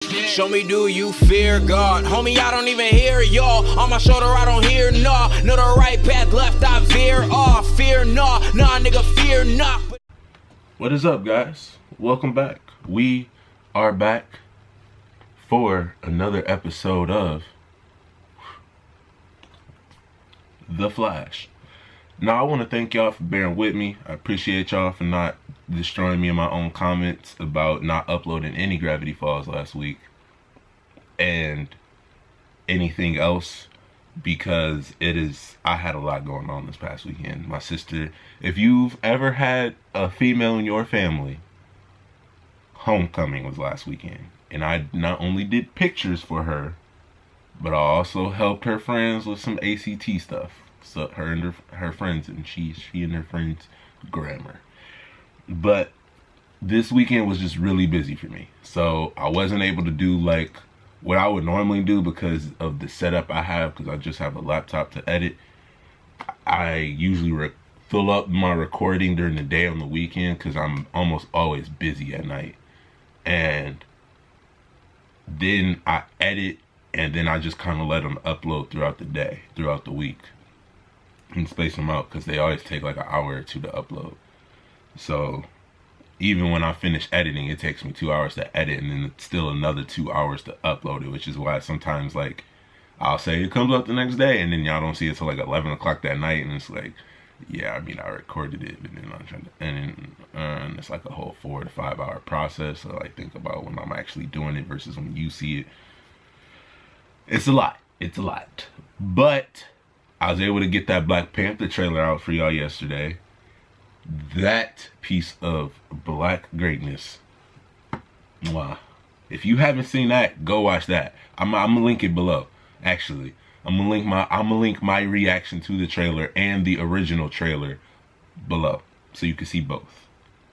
Show me, do you fear God? Homie, I don't even hear y'all. On my shoulder, I don't hear nah. Know the right path, left, I veer off. Fear nah, nigga, fear not. What is up, guys? Welcome back. We are back for another episode of The Flash. Now, I want to thank y'all for bearing with me. I appreciate y'all for not destroying me in my own comments about not uploading any Gravity Falls last week and anything else, because I had a lot going on this past weekend. My sister, if you've ever had a female in your family, homecoming was last weekend, and I not only did pictures for her, but I also helped her friends with some ACT stuff. So her and her friends, and she and her friends grammar. But this weekend was just really busy for me, so I wasn't able to do like what I would normally do because of the setup I have, because I just have a laptop to edit. I usually fill up my recording during the day on the weekend because I'm almost always busy at night, and then I edit, and then I just kind of let them upload throughout the day, throughout the week, and space them out because they always take like an hour or two to upload. So even when I finish editing, it takes me 2 hours to edit, and then it's still another 2 hours to upload it, which is why sometimes like I'll say it comes up the next day, and then y'all don't see it till like 11 o'clock that night, and it's like, yeah, I mean, I recorded it, but then I'm trying to, and it's like a whole 4 to 5 hour process. So like think about when I'm actually doing it versus when you see it. It's a lot. But I was able to get that Black Panther trailer out for y'all yesterday. That piece of black greatness. Wow. If you haven't seen that, go watch that. I'm gonna link it below. Actually, I'm gonna link my reaction to the trailer and the original trailer below, so you can see both,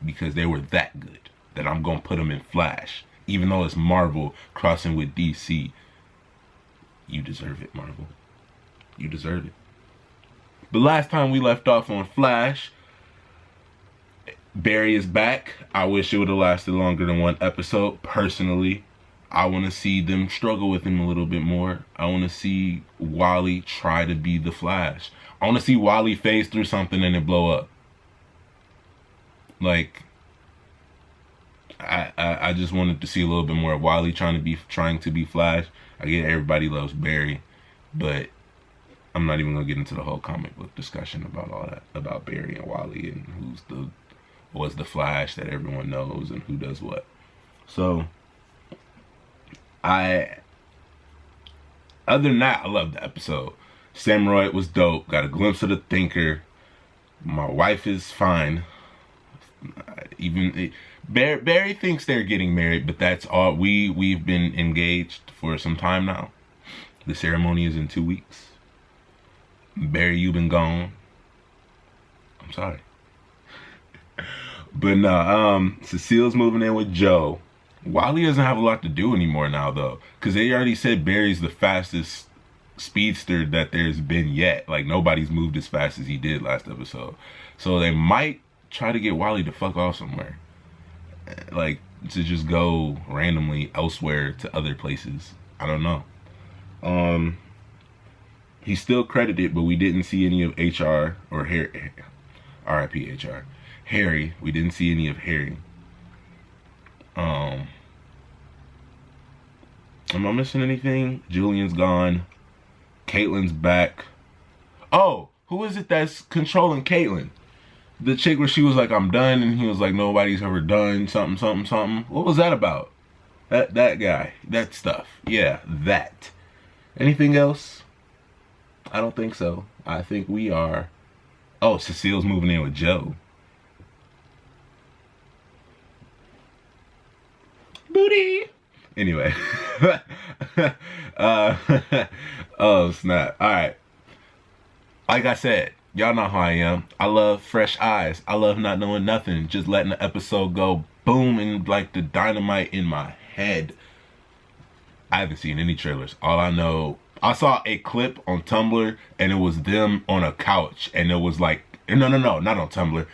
because they were that good that I'm gonna put them in Flash, even though it's Marvel crossing with DC. You deserve it, Marvel. You deserve it. The last time we left off on Flash, Barry is back. I wish it would have lasted longer than one episode. Personally, I want to see them struggle with him a little bit more. I want to see Wally try to be the Flash. I want to see Wally phase through something and it blow up. Like, I just wanted to see a little bit more of Wally trying to be Flash. I get everybody loves Barry, but I'm not even gonna get into the whole comic book discussion about all that, about Barry and Wally and was the Flash that everyone knows and who does what. So other than that, I loved the episode. Samurai was dope. Got a glimpse of the Thinker. My wife is fine. Barry thinks they're getting married, but that's all. We've been engaged for some time now. The ceremony is in 2 weeks. Barry, you've been gone. I'm sorry. But no, Cecile's moving in with Joe. Wally doesn't have a lot to do anymore now, though, because they already said Barry's the fastest speedster that there's been yet. Like, nobody's moved as fast as he did last episode. So they might try to get Wally to fuck off somewhere. Like, to just go randomly elsewhere to other places. I don't know. He's still credited, but we didn't see any of HR or Harry. R.I.P. HR. Harry. We didn't see any of Harry. Am I missing anything? Julian's gone. Caitlin's back. Oh, who is it that's controlling Caitlin? The chick where she was like, I'm done, and he was like, nobody's ever done something. What was that about? That guy. That stuff. Yeah, that. Anything else? I don't think so. I think we are. Oh, Cecile's moving in with Joe. Booty. Anyway. Oh, snap. All right. Like I said, y'all know how I am. I love fresh eyes. I love not knowing nothing. Just letting the episode go boom and like the dynamite in my head. I haven't seen any trailers. All I know, I saw a clip on Tumblr and it was them on a couch, and it was like, no, not on Tumblr.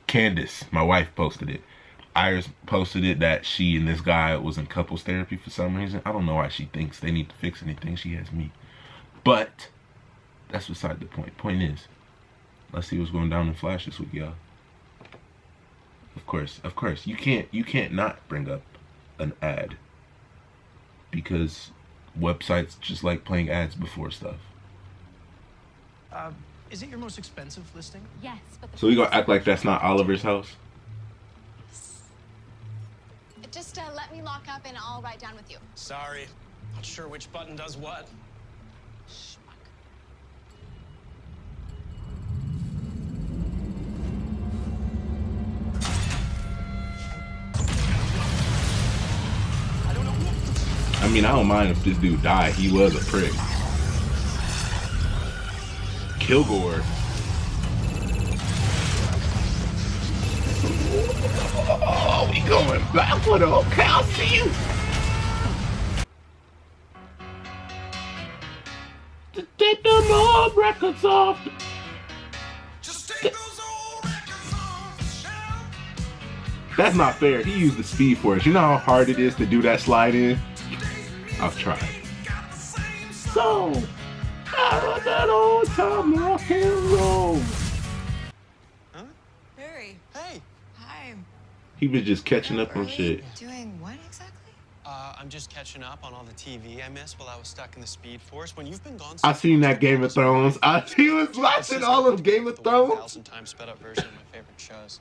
Candace, my wife, posted it. Iris posted it that she and this guy was in couples therapy for some reason. I don't know why she thinks they need to fix anything. She has me. But that's beside the point. Point is, let's see what's going down in Flash this week, y'all. Of course, you can't not bring up an ad, because websites just like playing ads before stuff. Is it your most expensive listing? Yes, but So we gonna act like that's not Oliver's house? Just let me lock up and I'll ride down with you. Sorry. Not sure which button does what. I mean, I don't mind if this dude died. He was a prick. Kilgore. Oh, we going back with a calcium. To take them old records off. Just take those old records off the shelf. That's not fair. He used the speed for us. You know how hard it is to do that slide in? I've tried. So, I want that old time rock and roll. Huh? Harry. Hey. Hi. He was just catching up on shit. Doing what exactly? I'm just catching up on all the TV I missed while I was stuck in the Speed Force. When you've been gone, I seen that Game of Thrones. He was watching all of Game of Thrones. 1,000 times sped up version of my favorite shows.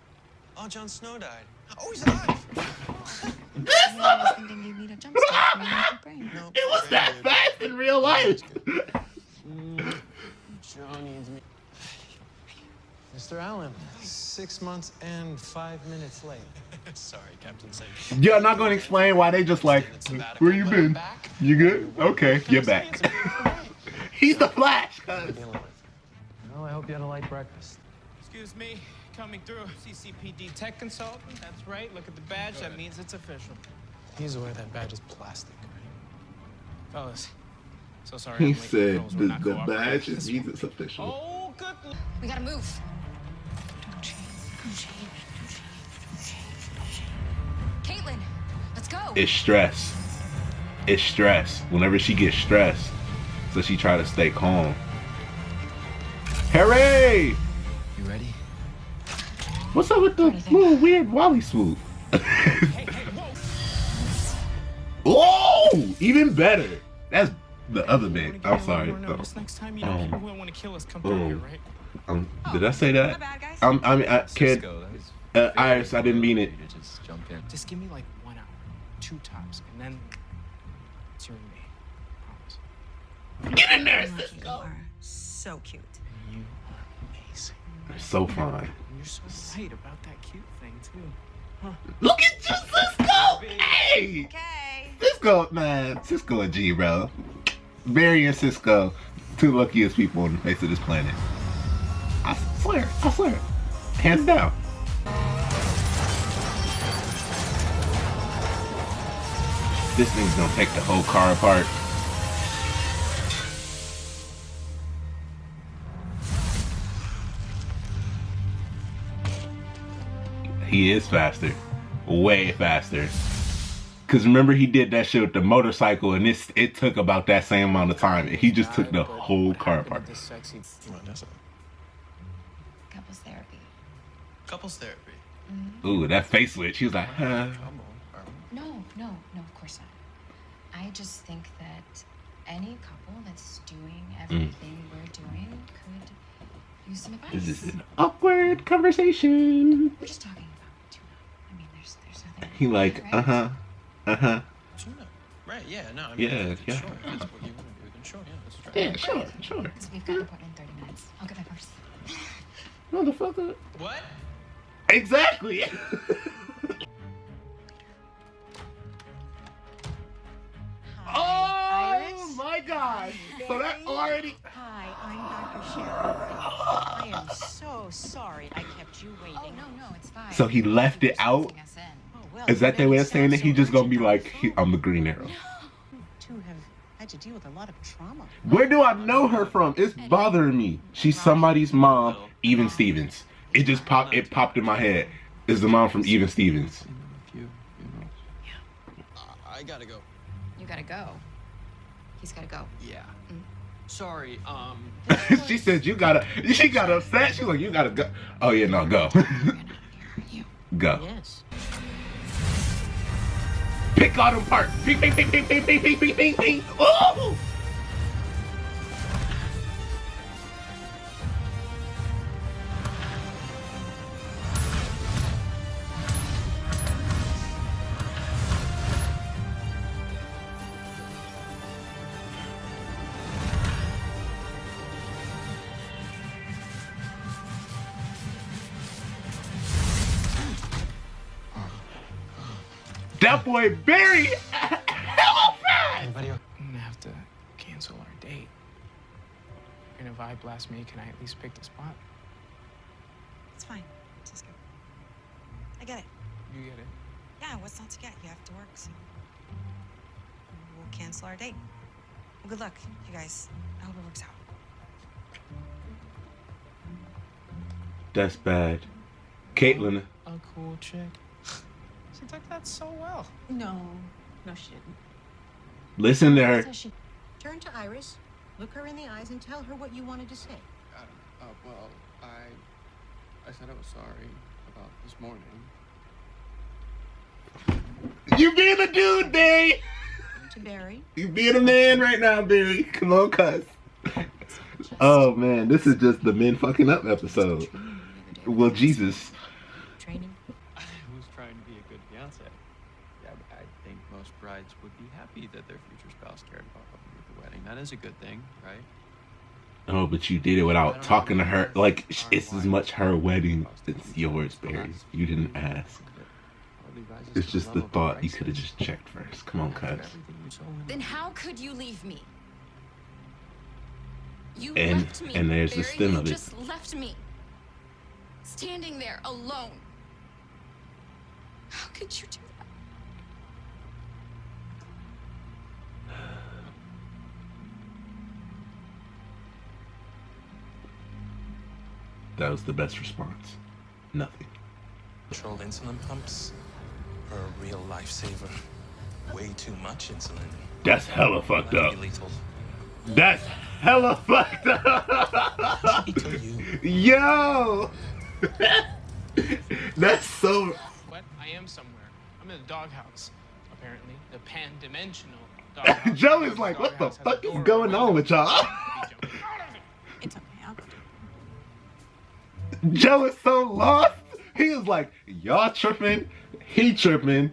Oh, Jon Snow died. Oh, he's alive. I was thinking you'd need a jump start for your brain. No, It was that fast in real life. John needs me. Mr. Allen, 6 months and 5 minutes late. Sorry, Captain Sage. You're not gonna explain why they just like, where you been? You good? Okay, you're back. He's the Flash. Well, I hope you had a light breakfast. Excuse me, coming through. CCPD tech consultant. That's right. Look at the badge. That means it's official. He's aware that badge is plastic, right? Fellas, so sorry. He I'm late. said Girls were not the cooperating badge this means one. it's official. Oh, good. We gotta move. Caitlin, let's go. It's stress. It's stress. Whenever she gets stressed, so she try to stay calm. Hooray! You ready? What's up with the little weird Wally swoop? Hey, whoa. Oh, even better. That's the other bit. I'm sorry. This next time, you know, people who want to kill us come through here, right? Did I say that? My bad, guys. I mean, I can't. Cisco, that was Iris, I didn't mean it. you to just jump in. Just give me like 1 hour, 2 tops, and then it's you and me. Promise. Get in there, You Cisco. are so cute. You are amazing. They're so fine. And you're so right about that cute thing too. Look at you, Cisco. Hey, Okay. Cisco, man. Cisco a G, bro. Barry and Cisco, two luckiest people on the face of this planet. I swear. Hands down. This thing's gonna take the whole car apart. He is faster. Way faster. Cause remember he did that shit with the motorcycle and it took about that same amount of time. And he just took the whole car apart. This sexy. What is it? Couples therapy. Couples therapy. Ooh, that face switch. He was like, huh. Trouble. Are we? No, of course not. I just think that any couple that's doing everything we're doing could use some advice. This is an awkward conversation. We're just talking about tuna. I mean, there's nothing. He like, right? Tuna. Right, yeah, no, I mean, Yeah, yeah. Sure, that's what you want to do, then sure, yeah, let's try. Yeah, sure. So we've got an appointment in 30 minutes. I'll get my purse. Motherfucker. What? Exactly. Oh my god. So that already. Hi, I'm Dr. Sharon. I am so sorry I kept you waiting. Oh, no, it's fine. So he left it out? Squeezing us in. Oh, well, Is that you their know way it of saying that sounds he so just gonna be urgent. like, I'm the Green Arrow? You two have had to deal with a lot of trauma. Where do I know her from? It's bothering me. She's somebody's mom, Even Stevens. It just popped in my head. Is the mom from Even Stevens? I gotta go. You gotta go. He's gotta go. Yeah. Sorry, She said you gotta. She got upset. She like, you gotta go. Oh yeah, no, go. You. Go. Yes. Pick all them parts. Ping, ping, ping, ping, ping, ping, ping, ping, ping, ping. Ooh! That boy Barry, hella fast. anybody? I'm gonna have to cancel our date. And if I blast me, can I at least pick the spot? It's fine, Cisco. I get it. You get it? Yeah, what's not to get? You have to work, so we'll cancel our date. Well, good luck, you guys. I hope it works out. That's bad. Caitlin. A cool chick. She took that so well. No, she didn't. Listen to her. Says she turn to Iris, look her in the eyes, and tell her what you wanted to say. Well, I said I was sorry about this morning. You being a dude, Barry. To Barry. You being a man right now, Barry. Come on, cuss. Oh man, this is just the men fucking up episode. Well, Jesus. Training. I was trying to be a good fiance. Yeah, but I think most brides would be happy that their future spouse cared about helping with the wedding. That is a good thing, right? Oh, but you did it without talking to her. Like, it's as much her wedding as yours, Barry. You didn't ask. It's just the thought. You could have just checked first. Come on, cuz. Then how could you leave me? You And- left me. and there's the Barry, stem you of it. just left me. Standing there alone. How could you do that? That was the best response. Nothing. Controlled insulin pumps are a real lifesaver. Way too much insulin. That's hella fucked Might up. be lethal. That's hella fucked up. He told you. Yo. That's so. What? I am somewhere. I'm in the doghouse. Apparently, the pan-dimensional doghouse. Joe is like, what the Doghouse has a fuck is door going on with y'all? It's okay. I'll go. Joe is so lost. He is like, y'all tripping, he tripping.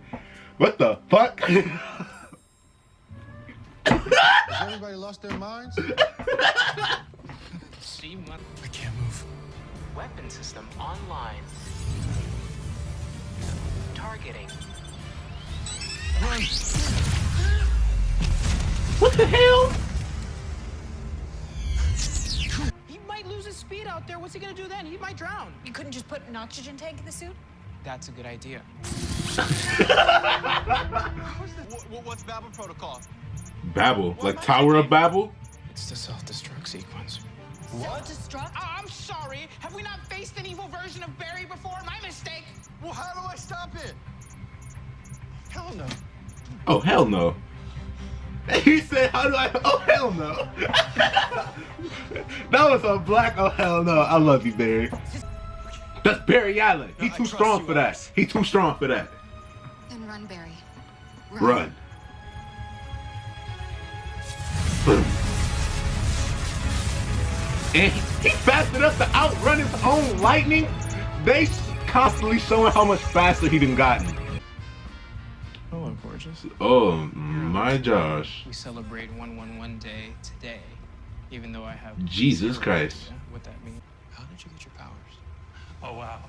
What the fuck? Has everybody lost their minds? See, what? I can't move. Weapon system online. Targeting. What the hell? He might lose his speed out there. What's he gonna do then? He might drown. You couldn't just put an oxygen tank in the suit? That's a good idea. What's Babel protocol? Babel, like Tower of Babel? It's the self-destruct sequence. Self-destruct? Oh, I'm sorry. Have we not faced an evil version of Barry before? My mistake. Well, how do I stop it? Hell no. Oh, hell no. He said, how do I? Oh, hell no. That was a black, oh, hell no. I love you, Barry. That's Barry Allen. He No, I too trust strong you, for that. Iris. He too strong for that. Then run, Barry. Run. Boom. And he's fast enough to outrun his own lightning. They constantly showing how much faster he done gotten. Hello, gorgeous. Oh my Josh. We celebrate 111 Day today, even though I have Jesus zero Christ. idea what that means. How did you get your powers? Oh, wow.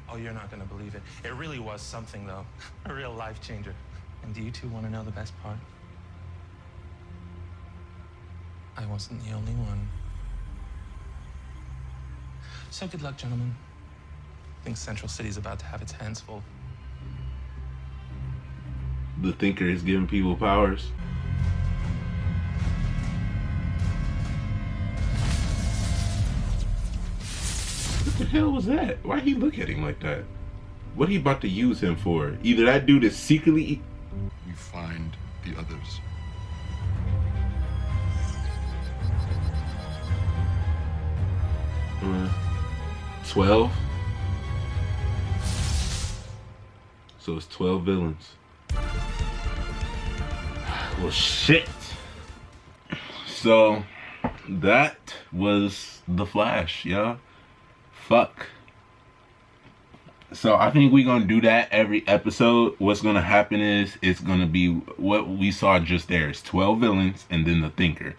Oh, you're not gonna believe it. It really was something, though. A real life changer. And do you two want to know the best part? I wasn't the only one. So good luck, gentlemen. I think Central City's about to have its hands full. The Thinker is giving people powers. What the hell was that? Why'd he look at him like that? What he about to use him for? Either that dude is secretly we find the others. 12. So it's 12 villains. Well, shit. So that was The Flash, yeah. Fuck. So I think we're gonna do that every episode. What's gonna happen is it's gonna be what we saw just there. It's 12 villains and then the Thinker.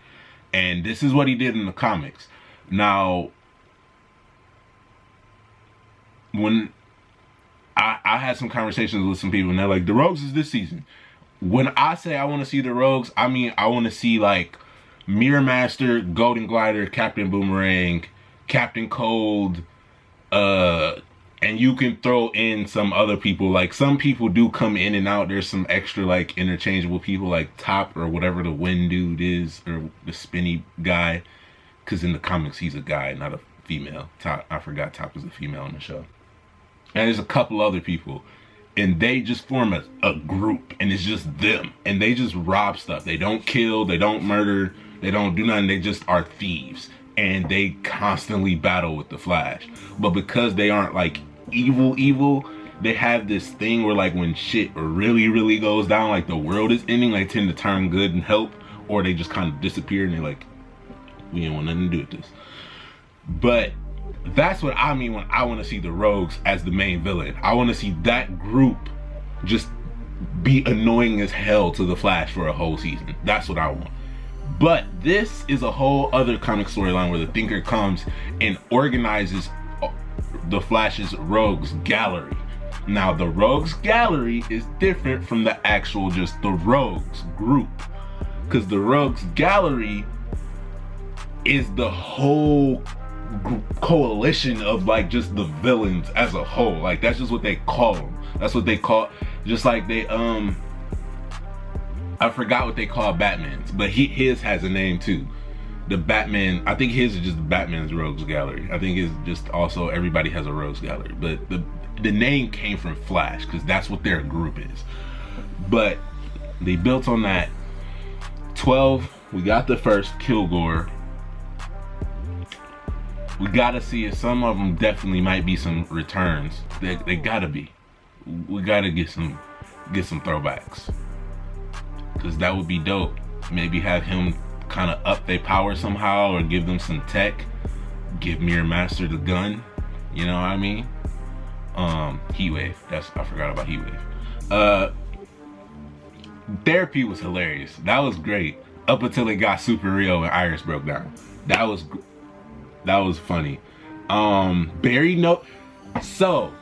And this is what he did in the comics. Now, when I had some conversations with some people and they're like, the Rogues is this season. When I say I want to see the Rogues, I mean I want to see like Mirror Master, Golden Glider, Captain Boomerang, Captain Cold, and you can throw in some other people. Like some people do come in and out. There's some extra like interchangeable people like Top or whatever the Wind Dude is, or the spinny guy. Because in the comics he's a guy, not a female. Top, I forgot Top is a female on the show. And there's a couple other people. And they just form a group. And it's just them. And they just rob stuff. They don't kill. They don't murder. They don't do nothing. They just are thieves. And they constantly battle with the Flash. But because they aren't like evil, they have this thing where like when shit really goes down, like the world is ending, they tend to turn good and help. Or they just kind of disappear and they're like, we ain't want nothing to do with this. But that's what I mean when I want to see the Rogues as the main villain. I want to see that group just be annoying as hell to the Flash for a whole season. That's what I want. But this is a whole other comic storyline where the Thinker comes and organizes the Flash's Rogues Gallery. Now the Rogues Gallery is different from the actual just the Rogues group, because the Rogues Gallery is the whole coalition of like just the villains as a whole. Like that's just what they call them. That's what they call, just like they I forgot what they call Batman's, but his has a name too. The Batman, I think his is just Batman's Rogues Gallery. I think it's just also everybody has a Rogues Gallery, but the name came from Flash because that's what their group is. But they built on that. 12, we got the first Kilgore. We gotta see if some of them definitely might be some returns. They gotta be. We gotta get some throwbacks, because that would be dope. Maybe have him kind of up their power somehow, or give them some tech. Give Mirror Master the gun. You know what I mean? Heatwave. I forgot about Heatwave. Therapy was hilarious. That was great up until it got super real and Iris broke down. That was funny. Barry, no. So,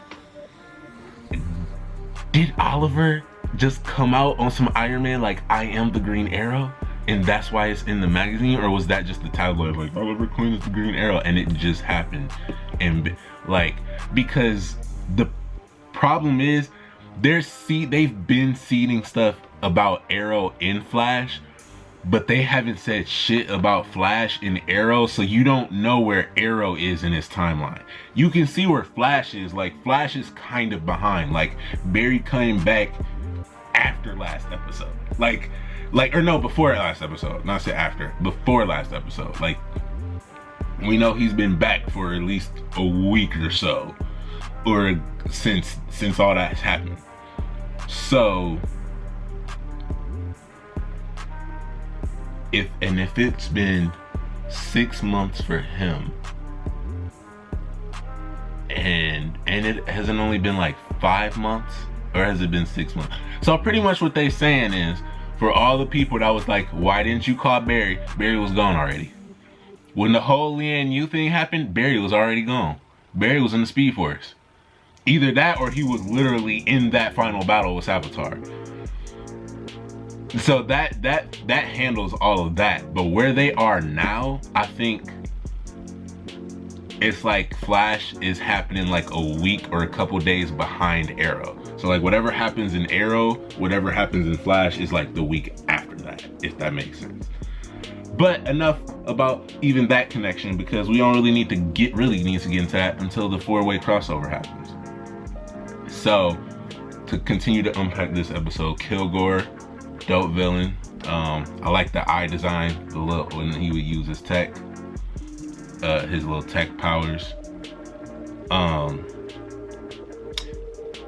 did Oliver just come out on some Iron Man like I am the Green Arrow, and that's why it's in the magazine? Or was that just the tabloid like Oliver Queen is the Green Arrow and it just happened? And like, because the problem is they've been seeding stuff about Arrow in Flash, but they haven't said shit about Flash in Arrow, so you don't know where Arrow is in his timeline. You can see where Flash is. Like, Flash is kind of behind. Like, Barry came back after last episode. Or no, before last episode. Not say after. Before last episode. Like, we know he's been back for at least a week or so. Or since all that has happened. So, if it's been 6 months for him, and it hasn't only been like 5 months, or has it been 6 months? So pretty much what they saying is, for all the people that was like, why didn't you call Barry? Barry was gone already. When the whole Lian Yu thing happened, Barry was already gone. Barry was in the Speed Force. Either that, or he was literally in that final battle with Savitar. So that handles all of that. But where they are now, I think it's like Flash is happening like a week or a couple days behind Arrow. So like whatever happens in Arrow, whatever happens in Flash is like the week after that, if that makes sense. But enough about even that connection, because we don't really need to get into that until the 4-way crossover happens. So to continue to unpack this episode, Kilgore, dope villain. I like the eye design, the little when he would use his tech, his little tech powers.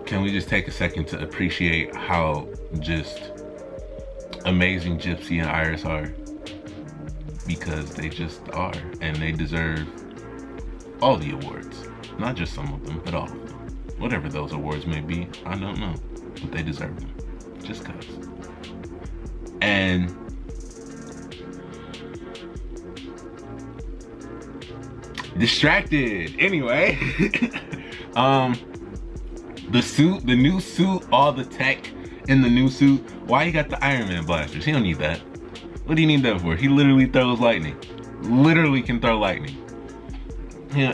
Can we just take a second to appreciate how just amazing Gypsy and Iris are? Because they just are, and they deserve all the awards. Not just some of them, but all of them. Whatever those awards may be, I don't know, but they deserve them, just cause. And distracted, anyway. The suit, the new suit, all the tech in the new suit. Why you got the Iron Man blasters? He don't need that. What do you need that for? He literally throws lightning. Literally can throw lightning.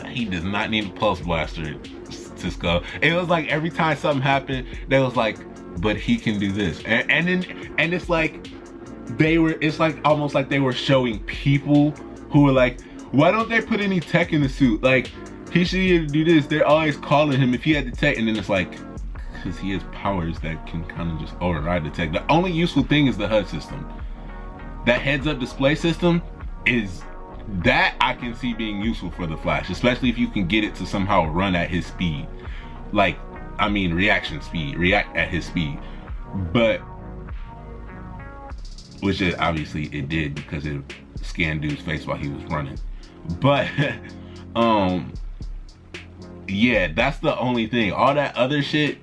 He does not need a pulse blaster, Cisco. It was like every time something happened, they was like, but he can do this. And it's like it's like almost like they were showing people who were like, why don't they put any tech in the suit? Like, he should either do this. They're always calling him if he had the tech, and then it's like, because he has powers that can kind of just override the tech. The only useful thing is the HUD system. That heads-up display system is that I can see being useful for the Flash, especially if you can get it to somehow run at his speed. Like, I mean, react at his speed. But, which obviously it did because it scanned dude's face while he was running. But, yeah, that's the only thing. All that other shit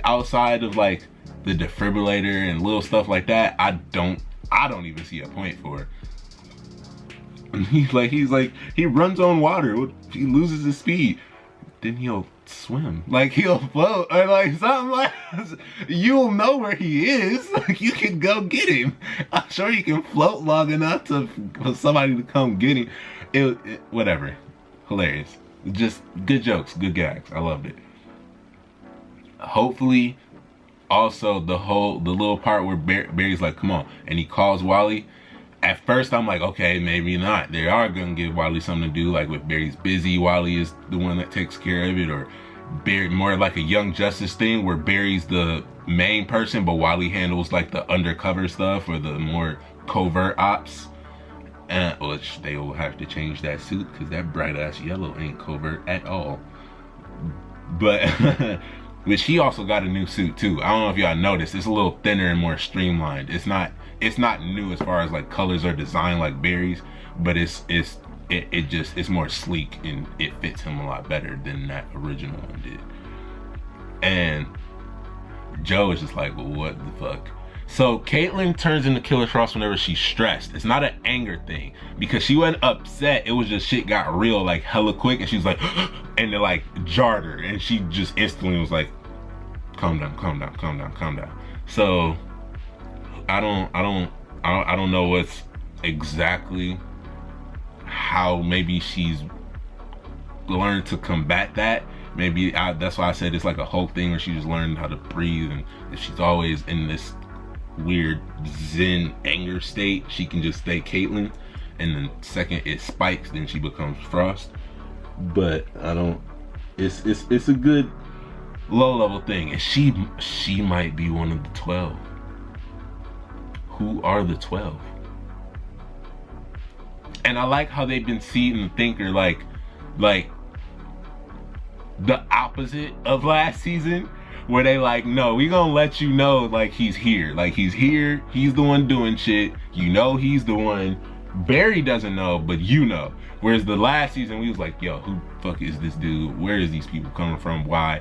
outside of like the defibrillator and little stuff like that, I don't even see a point for it. He's like, he runs on water. He loses his speed, then he'll swim. Like, he'll float or like something like you'll know where he is. Like, you can go get him. I'm sure you can float long enough for somebody to come get him. Whatever. Hilarious. Just good jokes, good gags. I loved it. Hopefully, also the little part where Barry's like, come on, and he calls Wally. At first, I'm like, okay, maybe not. They are gonna give Wally something to do. Like, if Barry's busy, Wally is the one that takes care of it, or Barry, more like a Young Justice thing where Barry's the main person, but Wally handles like the undercover stuff or the more covert ops. Which they will have to change that suit because that bright ass yellow ain't covert at all. But which he also got a new suit too. I don't know if y'all noticed. It's a little thinner and more streamlined. It's not new as far as like colors or design like Barry's, but it's more sleek and it fits him a lot better than that original one did. And Joe is just like, well, what the fuck? So Caitlin turns into Killer Frost whenever she's stressed. It's not an anger thing because she wasn't upset. It was just shit got real like hella quick, and she was like, and it like jarred her, and she just instantly was like, calm down, calm down, calm down, calm down. So I don't know what's exactly how maybe she's learned to combat that. Maybe that's why I said it's like a whole thing where she just learned how to breathe, and if she's always in this weird zen anger state, she can just stay Caitlin, and the second it spikes, then she becomes Frost. But it's a good low level thing, and she might be one of the 12. Who are the 12? And I like how they've been seeing the Thinker like the opposite of last season, where they like, no, we gonna let you know like he's here. Like, he's here, he's the one doing shit. You know he's the one. Barry doesn't know, but you know. Whereas the last season, we was like, yo, who the fuck is this dude? Where is these people coming from? Why?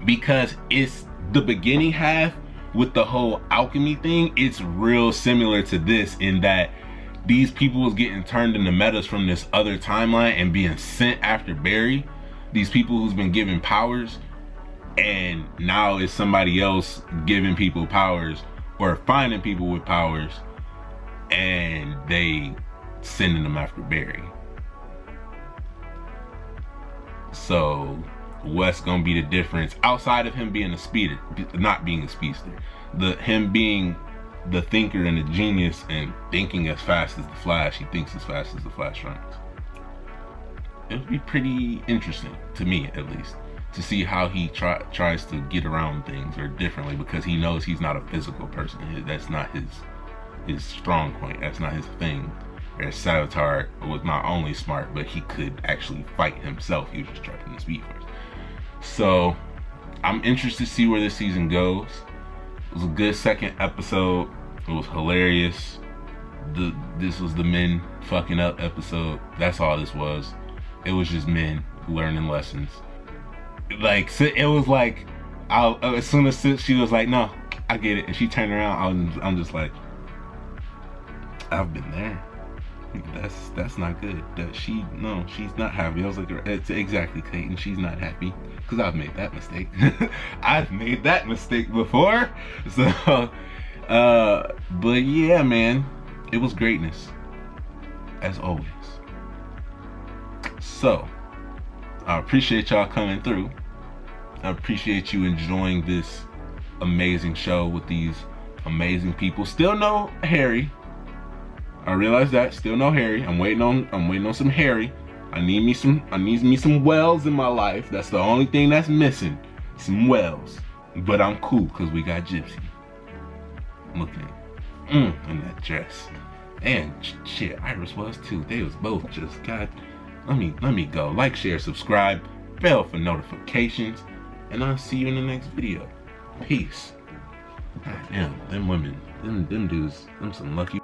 Because it's the beginning half with the whole alchemy thing. It's real similar to this in that these people was getting turned into metas from this other timeline and being sent after Barry. These people who's been given powers, and now it's somebody else giving people powers or finding people with powers, and they sending them after Barry. So what's gonna be the difference outside of him being a speeder, not being a speedster, him being the thinker and the genius and thinking as fast as the Flash? He thinks as fast as the Flash runs. It would be pretty interesting, to me at least. to see how he tries to get around things or differently, because he knows he's not a physical person. That's not his strong point. That's not his thing. Whereas Savitar was not only smart, but he could actually fight himself. He was just trapped in the Speed Force. So I'm interested to see where this season goes. It was a good second episode. It was hilarious. This was the men fucking up episode. That's all this was. It was just men learning lessons. Like, it was like, as soon as she was like, no, I get it, and she turned around, I'm just like, I've been there. That's not good. She's not happy. I was like, it's exactly, Clayton, she's not happy, because I've made that mistake. I've made that mistake before. So but yeah, man, it was greatness as always. So I appreciate y'all coming through. I appreciate you enjoying this amazing show with these amazing people. Still no Harry. I realize that. Still no Harry. I'm waiting on some Harry. I need me some Wells in my life. That's the only thing that's missing. Some Wells. But I'm cool because we got Gypsy. Looking in that dress. And shit, Iris was too. They was both just, God, let me go. Like, share, subscribe, bell for notifications, and I'll see you in the next video. Peace. God damn, them women, them dudes, them some lucky